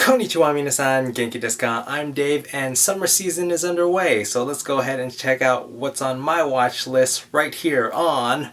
Konnichiwa minasan, genki desu ka? I'm Dave and summer season is underway, so let's go ahead and check out what's on my watch list right here on...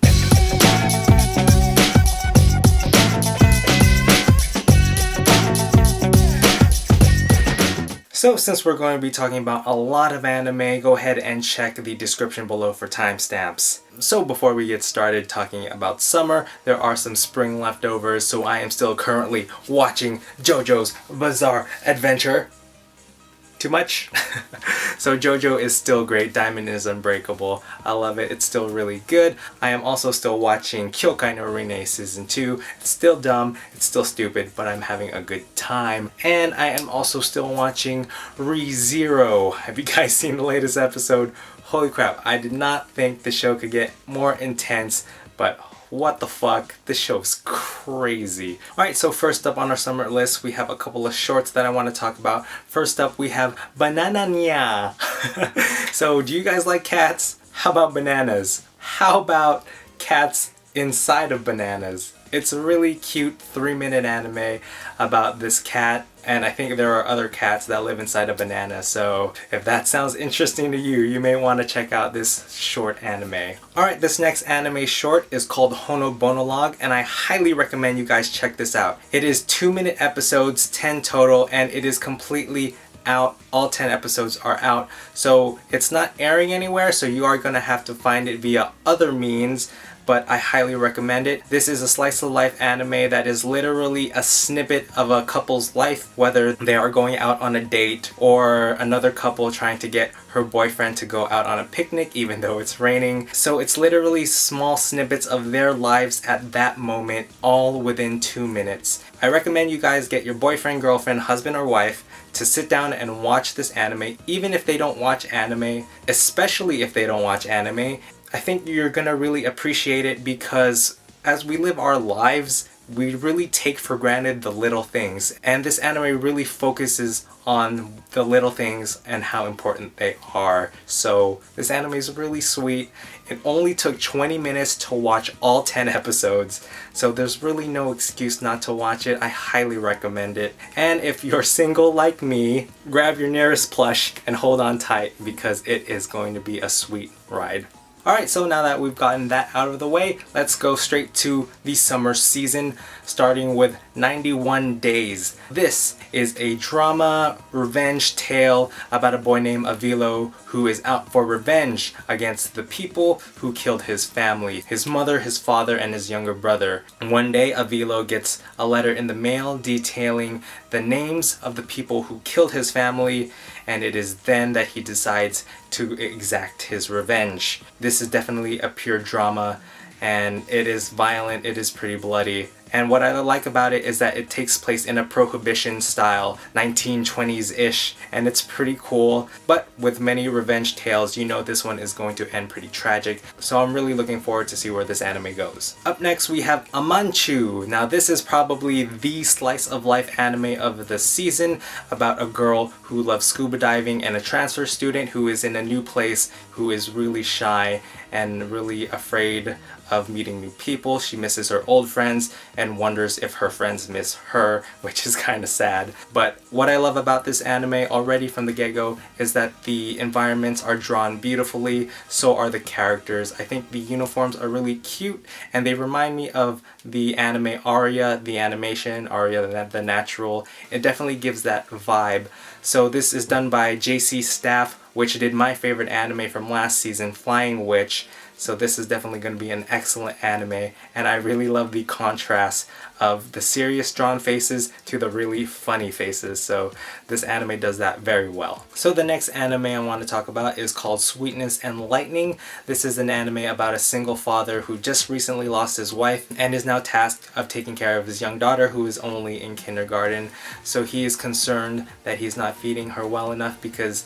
So since we're going to be talking about a lot of anime, go ahead and check the description below for timestamps. So before we get started talking about summer, there are some spring leftovers, so I am still currently watching JoJo's Bizarre Adventure. Too much? So JoJo is still great. Diamond is unbreakable. I love it. It's still really good. I am also still watching Kyokai no Rine Season 2. It's still dumb. It's still stupid, but I'm having a good time. And I am also still watching ReZero. Have you guys seen the latest episode? Holy crap. I did not think the show could get more intense, but what the fuck? This show's crazy. Alright, so first up on our summer list, we have a couple of shorts that I want to talk about. First up, we have Bananya. So, do you guys like cats? How about bananas? How about cats inside of bananas? It's a really cute 3-minute anime about this cat, and I think there are other cats that live inside a banana, so if that sounds interesting to you, you may want to check out this short anime. Alright, this next anime short is called Honobono Log, and I highly recommend you guys check this out. It is 2-minute episodes, 10 total, and it is completely out. All 10 episodes are out, so it's not airing anywhere, so you are going to have to find it via other means, but I highly recommend it. This is a slice of life anime that is literally a snippet of a couple's life, whether they are going out on a date or another couple trying to get her boyfriend to go out on a picnic even though it's raining. So it's literally small snippets of their lives at that moment, all within 2 minutes. I recommend you guys get your boyfriend, girlfriend, husband, or wife to sit down and watch this anime, even if they don't watch anime, especially if they don't watch anime. I think you're gonna really appreciate it because as we live our lives, we really take for granted the little things, and this anime really focuses on the little things and how important they are. So this anime is really sweet. It only took 20 minutes to watch all 10 episodes, so there's really no excuse not to watch it. I highly recommend it. And if you're single like me, grab your nearest plush and hold on tight because it is going to be a sweet ride. Alright, so now that we've gotten that out of the way, let's go straight to the summer season, starting with 91 Days. This is a drama revenge tale about a boy named Avilo who is out for revenge against the people who killed his family, his mother, his father, and his younger brother. One day, Avilo gets a letter in the mail detailing the names of the people who killed his family, and it is then that he decides to exact his revenge. This is definitely a pure drama, and it is violent, it is pretty bloody. And what I like about it is that it takes place in a prohibition style, 1920s-ish, and it's pretty cool. But with many revenge tales, you know this one is going to end pretty tragic, so I'm really looking forward to see where this anime goes. Up next we have Amanchu. Now this is probably the slice of life anime of the season, about a girl who loves scuba diving and a transfer student who is in a new place, who is really shy and really afraid of meeting new people. She misses her old friends and wonders if her friends miss her, which is kind of sad. But what I love about this anime already from the get-go is that the environments are drawn beautifully, so are the characters. I think the uniforms are really cute and they remind me of the anime Aria, the animation, Aria the Natural. It definitely gives that vibe. So this is done by JC Staff, which did my favorite anime from last season, Flying Witch. So this is definitely going to be an excellent anime, and I really love the contrast of the serious drawn faces to the really funny faces, so this anime does that very well. So the next anime I want to talk about is called Sweetness and Lightning. This is an anime about a single father who just recently lost his wife and is now tasked of taking care of his young daughter who is only in kindergarten. So he is concerned that he's not feeding her well enough because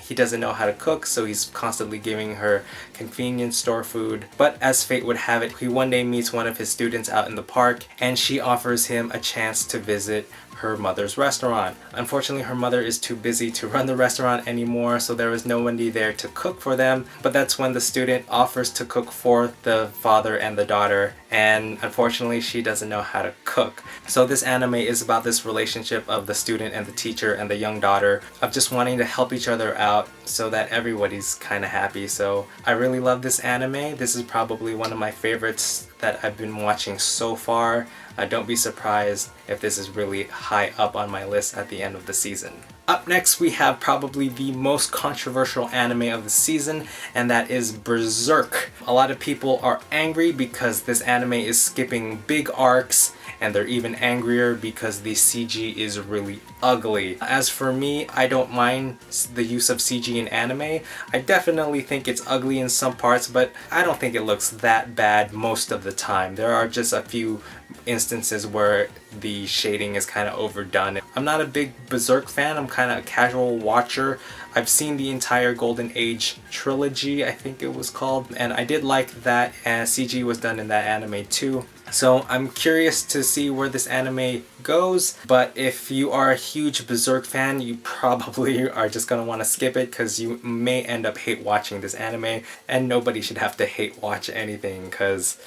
he doesn't know how to cook, so he's constantly giving her convenience store food. But as fate would have it, he one day meets one of his students out in the park, and she offers him a chance to visit her mother's restaurant. Unfortunately, her mother is too busy to run the restaurant anymore, so there was nobody there to cook for them, but that's when the student offers to cook for the father and the daughter, and unfortunately she doesn't know how to cook. So this anime is about this relationship of the student and the teacher and the young daughter, of just wanting to help each other out so that everybody's kind of happy. So I really love this anime. This is probably one of my favorites that I've been watching so far. Don't be surprised if this is really high up on my list at the end of the season. Up next, we have probably the most controversial anime of the season, and that is Berserk. A lot of people are angry because this anime is skipping big arcs, and they're even angrier because the CG is really ugly. As for me, I don't mind the use of CG in anime. I definitely think it's ugly in some parts, but I don't think it looks that bad most of the time. There are just a few instances where the shading is kind of overdone. I'm not a big Berserk fan, I'm kind of a casual watcher. I've seen the entire Golden Age trilogy, I think it was called, and I did like that, and CG was done in that anime too. So I'm curious to see where this anime goes, but if you are a huge Berserk fan, you probably are just gonna want to skip it because you may end up hate watching this anime, and nobody should have to hate watch anything because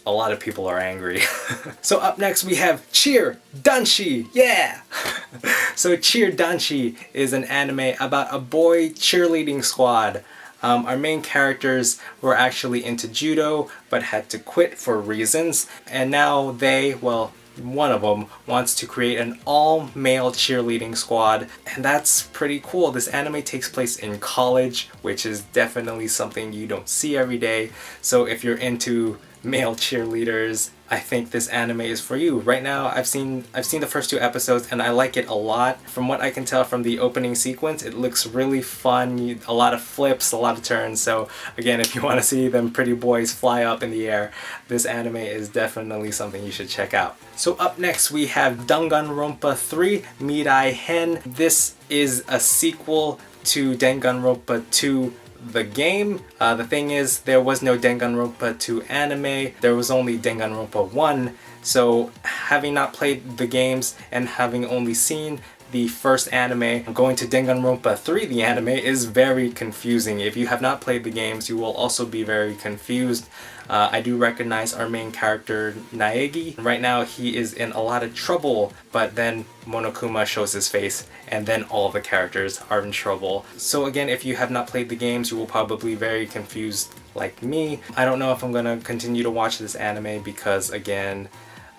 a lot of people are angry. So up next we have Cheer Danshi! Yeah! So Cheer Danshi is an anime about a boy cheerleading squad. Our main characters were actually into judo but had to quit for reasons, and now one of them wants to create an all-male cheerleading squad, and that's pretty cool. This anime takes place in college, which is definitely something you don't see every day. So if you're into male cheerleaders, I think this anime is for you. Right now, I've seen the first 2 episodes and I like it a lot. From what I can tell from the opening sequence, it looks really fun. A lot of flips, a lot of turns. So again, if you want to see them pretty boys fly up in the air, this anime is definitely something you should check out. So up next we have Danganronpa 3 Mirai Hen. This is a sequel to Danganronpa 2 the game. The thing is, there was no Danganronpa 2 anime, there was only Danganronpa 1, so having not played the games and having only seen the first anime, going to Danganronpa 3 the anime is very confusing. If you have not played the games, you will also be very confused. I do recognize our main character, Naegi. Right now he is in a lot of trouble, but then Monokuma shows his face, and then all the characters are in trouble. So again, if you have not played the games, you will probably be very confused like me. I don't know if I'm gonna continue to watch this anime because, again,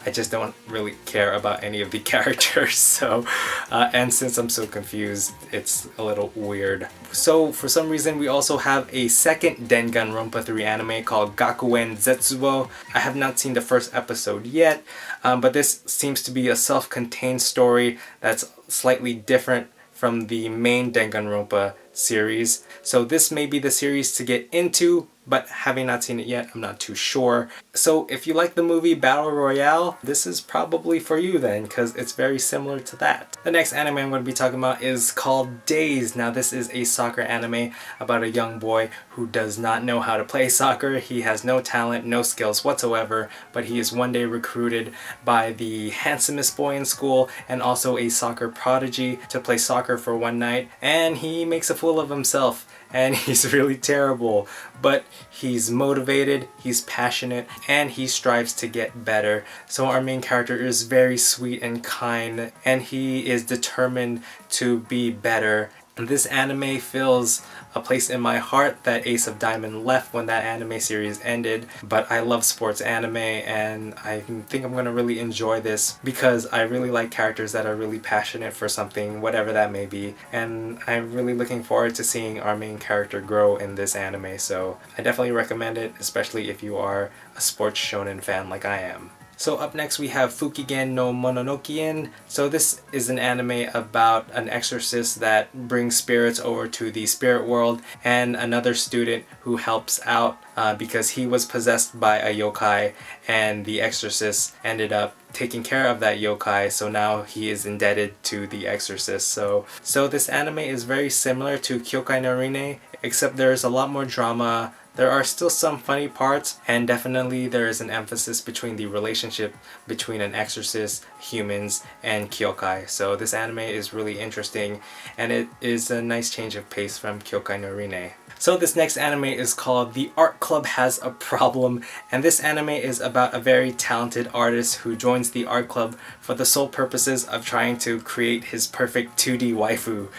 I just don't really care about any of the characters, so and since I'm so confused, it's a little weird. So for some reason we also have a second Danganronpa 3 anime called Gakuen Zetsubou. I have not seen the first episode yet, but this seems to be a self-contained story that's slightly different from the main Danganronpa series. So this may be the series to get into, but having not seen it yet, I'm not too sure. So if you like the movie Battle Royale, this is probably for you then, because it's very similar to that. The next anime I'm going to be talking about is called Days. Now this is a soccer anime about a young boy who does not know how to play soccer. He has no talent, no skills whatsoever, but he is one day recruited by the handsomest boy in school and also a soccer prodigy to play soccer for one night, and he makes a fool of himself. And he's really terrible, but he's motivated, he's passionate, and he strives to get better. So our main character is very sweet and kind, and he is determined to be better. And this anime fills a place in my heart that Ace of Diamond left when that anime series ended. But I love sports anime, and I think I'm gonna really enjoy this because I really like characters that are really passionate for something, whatever that may be. And I'm really looking forward to seeing our main character grow in this anime, so I definitely recommend it, especially if you are a sports shonen fan like I am. So up next we have Fukigen no Mononokean. So this is an anime about an exorcist that brings spirits over to the spirit world, and another student who helps out because he was possessed by a yokai, and the exorcist ended up taking care of that yokai, so now he is indebted to the exorcist. So this anime is very similar to Kyokai no Rine, except there's a lot more drama. There are still some funny parts, and definitely there is an emphasis between the relationship between an exorcist, humans, and kyokai. So this anime is really interesting, and it is a nice change of pace from Kyokai no Rine. So this next anime is called The Art Club Has a Problem, and this anime is about a very talented artist who joins the art club for the sole purposes of trying to create his perfect 2D waifu.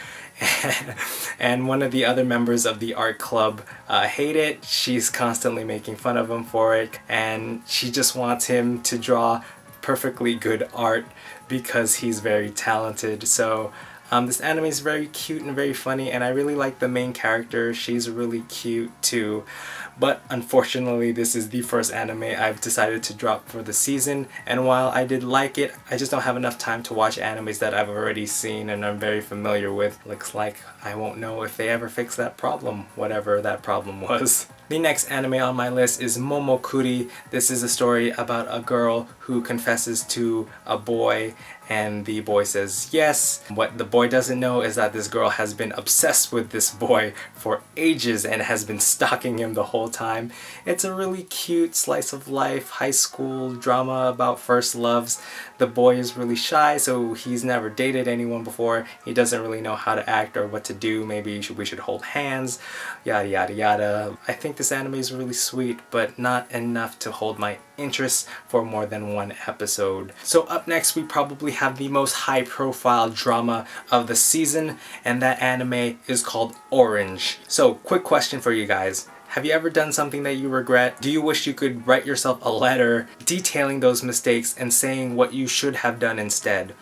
And one of the other members of the art club hate it. She's constantly making fun of him for it, and she just wants him to draw perfectly good art because he's very talented. So this anime is very cute and very funny, and I really like the main character. She's really cute too. But unfortunately, this is the first anime I've decided to drop for the season, and while I did like it, I just don't have enough time to watch animes that I've already seen and I'm very familiar with. Looks like I won't know if they ever fix that problem, whatever that problem was. The next anime on my list is Momokuri. This is a story about a girl who confesses to a boy, and the boy says yes. What the boy doesn't know is that this girl has been obsessed with this boy for ages and has been stalking him the whole time. It's a really cute slice of life high school drama about first loves. The boy is really shy, so he's never dated anyone before. He doesn't really know how to act or what to do. Maybe we should hold hands, yada yada yada. I think this anime is really sweet, but not enough to hold my interest for more than one episode. So up next, we probably have the most high profile drama of the season, and that anime is called Orange. So quick question for you guys. Have you ever done something that you regret? Do you wish you could write yourself a letter detailing those mistakes and saying what you should have done instead?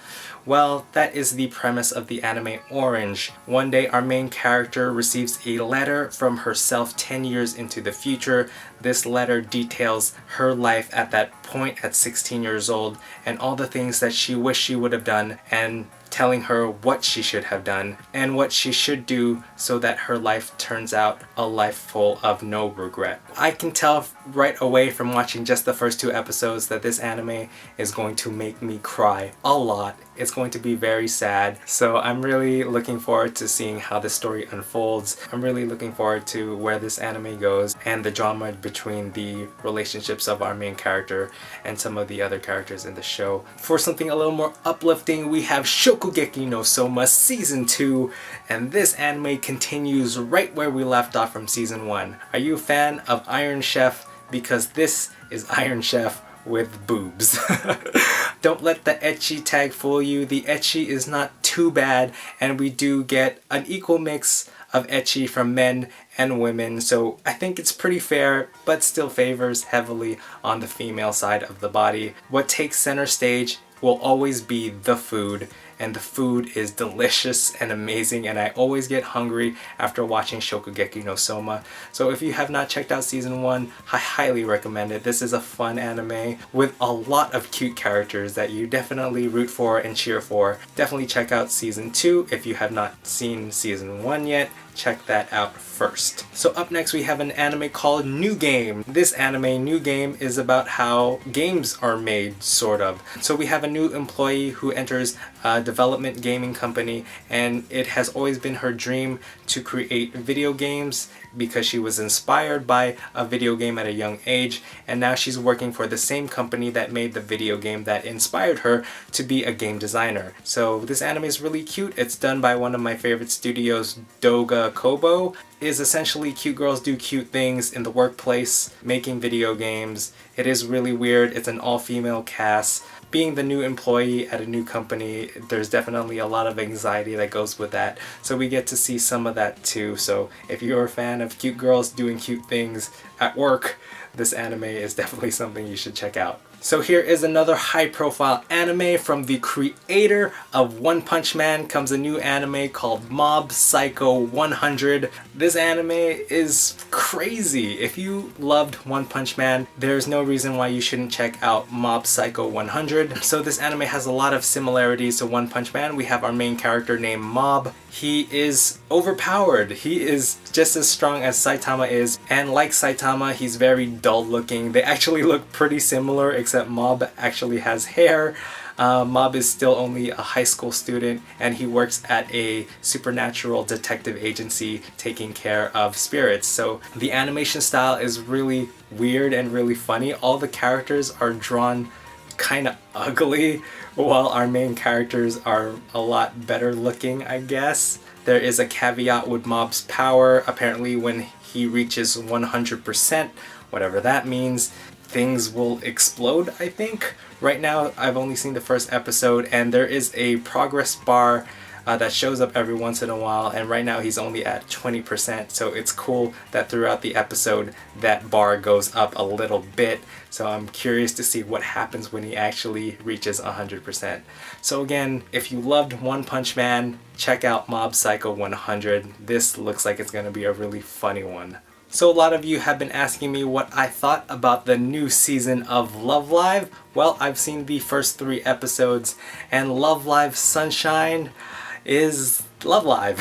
Well, that is the premise of the anime Orange. One day our main character receives a letter from herself 10 years into the future. This letter details her life at that point at 16 years old and all the things that she wished she would have done, and telling her what she should have done and what she should do so that her life turns out a life full of no regret. I can tell right away from watching just the first 2 episodes that this anime is going to make me cry a lot. It's going to be very sad, so I'm really looking forward to seeing how this story unfolds. I'm really looking forward to where this anime goes and the drama between the relationships of our main character and some of the other characters in the show. For something a little more uplifting, we have Shoukugeki no Souma Season 2, and this anime continues right where we left off from Season 1. Are you a fan of Iron Chef? Because this is Iron Chef with boobs. Don't let the ecchi tag fool you. The ecchi is not too bad, and we do get an equal mix of ecchi from men and women, so I think it's pretty fair, but still favors heavily on the female side of the body. What takes center stage will always be the food, and the food is delicious and amazing, and I always get hungry after watching Shoukugeki no Souma. So if you have not checked out Season 1, I highly recommend it. This is a fun anime with a lot of cute characters that you definitely root for and cheer for. Definitely check out Season 2 if you have not seen Season 1 yet. Check that out first. So up next we have an anime called New Game. This anime, New Game, is about how games are made, sort of. So we have a new employee who enters a development gaming company, and it has always been her dream to create video games because she was inspired by a video game at a young age, and now she's working for the same company that made the video game that inspired her to be a game designer. So this anime is really cute. It's done by one of my favorite studios, Doga Kobo. It is essentially cute girls do cute things in the workplace, making video games. It is really weird. It's an all-female cast. Being the new employee at a new company, there's definitely a lot of anxiety that goes with that. So we get to see some of that too. So if you're a fan of cute girls doing cute things at work, this anime is definitely something you should check out. So here is another high-profile anime from the creator of One Punch Man. Comes a new anime called Mob Psycho 100. This anime is crazy. If you loved One Punch Man, there's no reason why you shouldn't check out Mob Psycho 100. So this anime has a lot of similarities to One Punch Man. We have our main character named Mob. He is overpowered. He is just as strong as Saitama is, and like Saitama, he's very dull looking. They actually look pretty similar, except Mob actually has hair. Mob is still only a high school student, and he works at a supernatural detective agency taking care of spirits. So the animation style is really weird and really funny. All the characters are drawn kind of ugly, while our main characters are a lot better looking, I guess. There is a caveat with Mob's power. Apparently when he reaches 100%, whatever that means, things will explode, I think. Right now, I've only seen the first episode, and there is a progress bar that shows up every once in a while, and right now he's only at 20%, so it's cool that throughout the episode that bar goes up a little bit. So I'm curious to see what happens when he actually reaches 100%. So again, if you loved One Punch Man, check out Mob Psycho 100. This looks like it's going to be a really funny one. So a lot of you have been asking me what I thought about the new season of Love Live. Well, I've seen the first 3 episodes, and Love Live Sunshine is Love Live.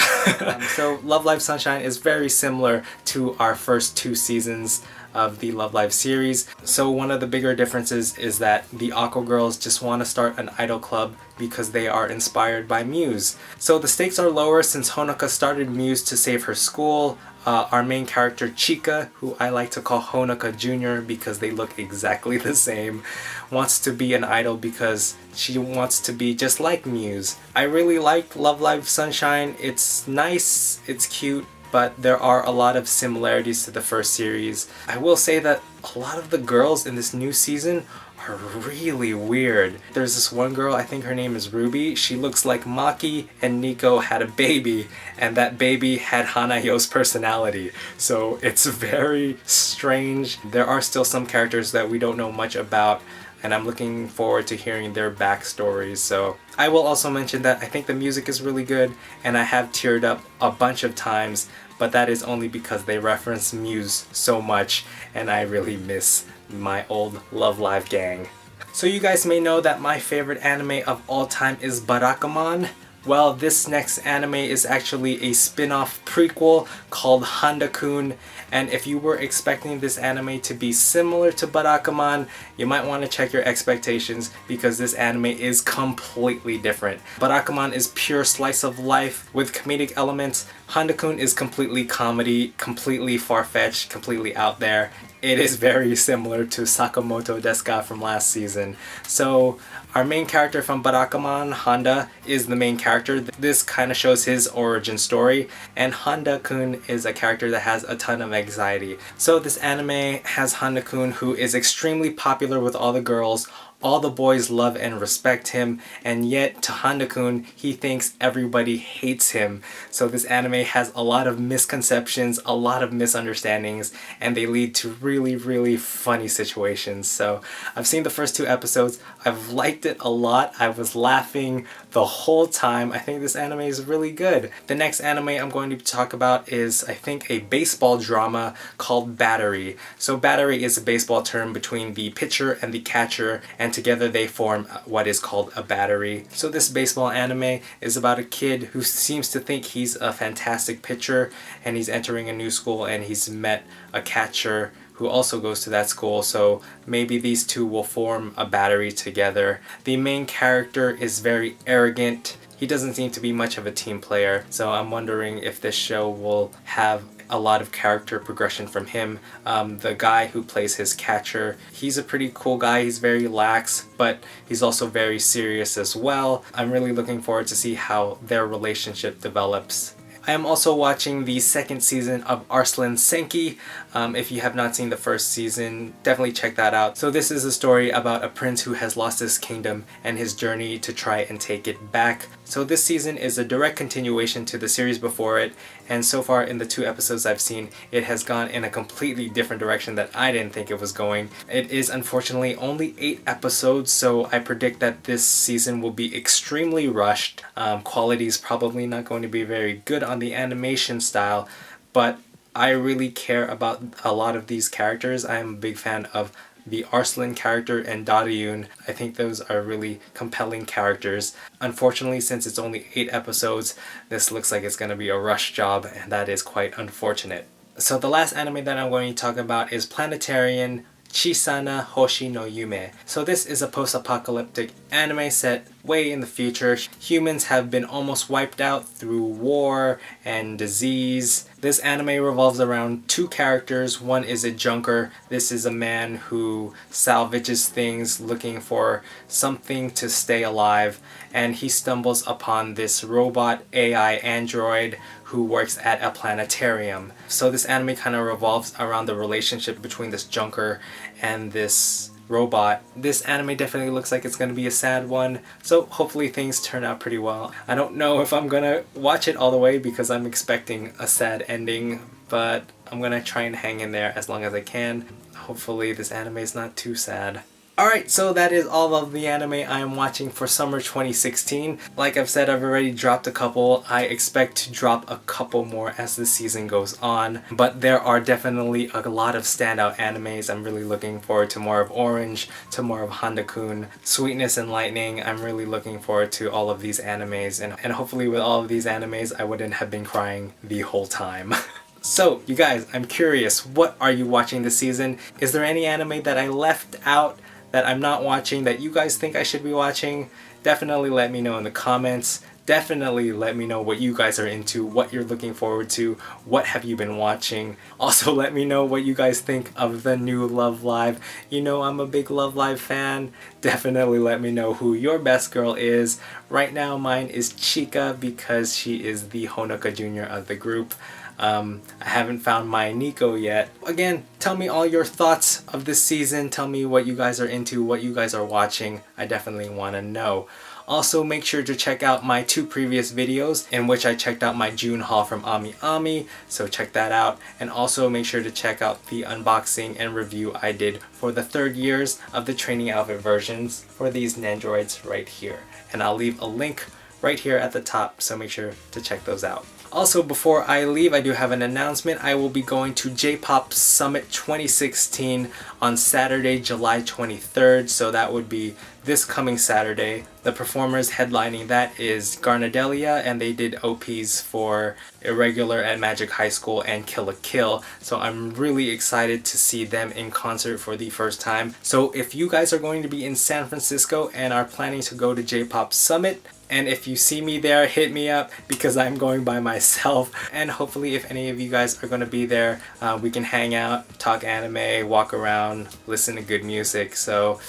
So Love Live Sunshine is very similar to our first 2 seasons of the Love Live series. So one of the bigger differences is that the Aqua Girls just want to start an idol club because they are inspired by Muse. So the stakes are lower since Honoka started Muse to save her school. Our main character Chika, who I like to call Honoka Jr. because they look exactly the same, wants to be an idol because she wants to be just like Muse. I really liked Love Live Sunshine. It's nice, it's cute, but there are a lot of similarities to the first series. I will say that a lot of the girls in this new season are really weird. There's this one girl, I think her name is Ruby. She looks like Maki and Nico had a baby, and that baby had Hanayo's personality. So it's very strange. There are still some characters that we don't know much about, and I'm looking forward to hearing their backstories. So I will also mention that I think the music is really good, and I have teared up a bunch of times, but that is only because they reference Muse so much, and I really miss my old Love Live gang. So you guys may know that my favorite anime of all time is Barakamon. Well, this next anime is actually a spin-off prequel called Handa-kun, and if you were expecting this anime to be similar to Barakamon, you might want to check your expectations because this anime is completely different. Barakamon is pure slice of life with comedic elements. Handa-kun is completely comedy, completely far-fetched, completely out there. It is very similar to Sakamoto Desu ka from last season. So our main character from Barakamon, Handa, is the main character. This kind of shows his origin story, and Handa-kun is a character that has a ton of anxiety. So this anime has Handa-kun, who is extremely popular with all the girls. All the boys love and respect him, and yet to Handa-kun, he thinks everybody hates him. So this anime has a lot of misconceptions, a lot of misunderstandings, and they lead to really, really funny situations. So I've seen the first 2 episodes. I've liked it a lot. I was laughing the whole time. I think this anime is really good. The next anime I'm going to talk about is, I think, a baseball drama called Battery. So Battery is a baseball term between the pitcher and the catcher, and together they form what is called a battery. So this baseball anime is about a kid who seems to think he's a fantastic pitcher, and he's entering a new school, and he's met a catcher who also goes to that school, so maybe these two will form a battery together. The main character is very arrogant. He doesn't seem to be much of a team player, so I'm wondering if this show will have a lot of character progression from him. The guy who plays his catcher, he's a pretty cool guy. He's very lax, but he's also very serious as well. I'm really looking forward to see how their relationship develops. I am also watching the 2nd season of Arslan Senki. If you have not seen the first season, definitely check that out. So this is a story about a prince who has lost his kingdom and his journey to try and take it back. So this season is a direct continuation to the series before it, and so far in the 2 episodes I've seen, it has gone in a completely different direction that I didn't think it was going. It is unfortunately only 8 episodes, so I predict that this season will be extremely rushed. Quality is probably not going to be very good on the animation style, but I really care about a lot of these characters. I am a big fan of the Arslan character and Daryun. I think those are really compelling characters. Unfortunately, since it's only 8 episodes, this looks like it's going to be a rush job, and that is quite unfortunate. So the last anime that I'm going to talk about is Planetarian. Chiisana Hoshi no Yume. So this is a post-apocalyptic anime set way in the future. Humans have been almost wiped out through war and disease. This anime revolves around two characters. One is a junker. This is a man who salvages things looking for something to stay alive, and he stumbles upon this robot AI android who works at a planetarium. So this anime kind of revolves around the relationship between this junker and this robot. This anime definitely looks like it's going to be a sad one, so hopefully things turn out pretty well. I don't know if I'm gonna watch it all the way because I'm expecting a sad ending, but I'm gonna try and hang in there as long as I can. Hopefully this anime is not too sad. Alright, so that is all of the anime I am watching for summer 2016. Like I've said, I've already dropped a couple. I expect to drop a couple more as the season goes on. But there are definitely a lot of standout animes. I'm really looking forward to more of Orange, to more of Handa-kun, Sweetness and Lightning. I'm really looking forward to all of these animes. And hopefully with all of these animes, I wouldn't have been crying the whole time. So, you guys, I'm curious, what are you watching this season? Is there any anime that I left out that I'm not watching that you guys think I should be watching? Definitely let me know in the comments. Definitely let me know what you guys are into, what you're looking forward to, what have you been watching. Also let me know what you guys think of the new Love Live. You know I'm a big Love Live fan. Definitely let me know who your best girl is. Right now mine is Chika because she is the Honoka Jr. of the group. I haven't found my Nico yet. Again, tell me all your thoughts of this season. Tell me what you guys are into, what you guys are watching. I definitely want to know. Also, make sure to check out my two previous videos in which I checked out my June haul from Ami Ami, so check that out. And also make sure to check out the unboxing and review I did for the 3rd years of the training outfit versions for these Nendroids right here. And I'll leave a link right here at the top, so make sure to check those out. Also, before I leave, I do have an announcement. I will be going to J-Pop Summit 2016 on Saturday, July 23rd, so that would be this coming Saturday. The performers headlining that is Garnadelia, and they did OPs for Irregular at Magic High School and Kill la Kill, so I'm really excited to see them in concert for the first time. So if you guys are going to be in San Francisco and are planning to go to J-Pop Summit, and if you see me there, hit me up because I'm going by myself. And hopefully if any of you guys are going to be there, we can hang out, talk anime, walk around, listen to good music. So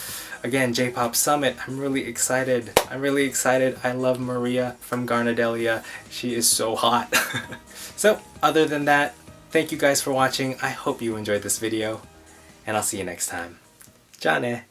again, J-Pop Summit, I'm really excited. I love Maria from Garnadelia. She is so hot. So other than that, thank you guys for watching. I hope you enjoyed this video, and I'll see you next time. Ja ne!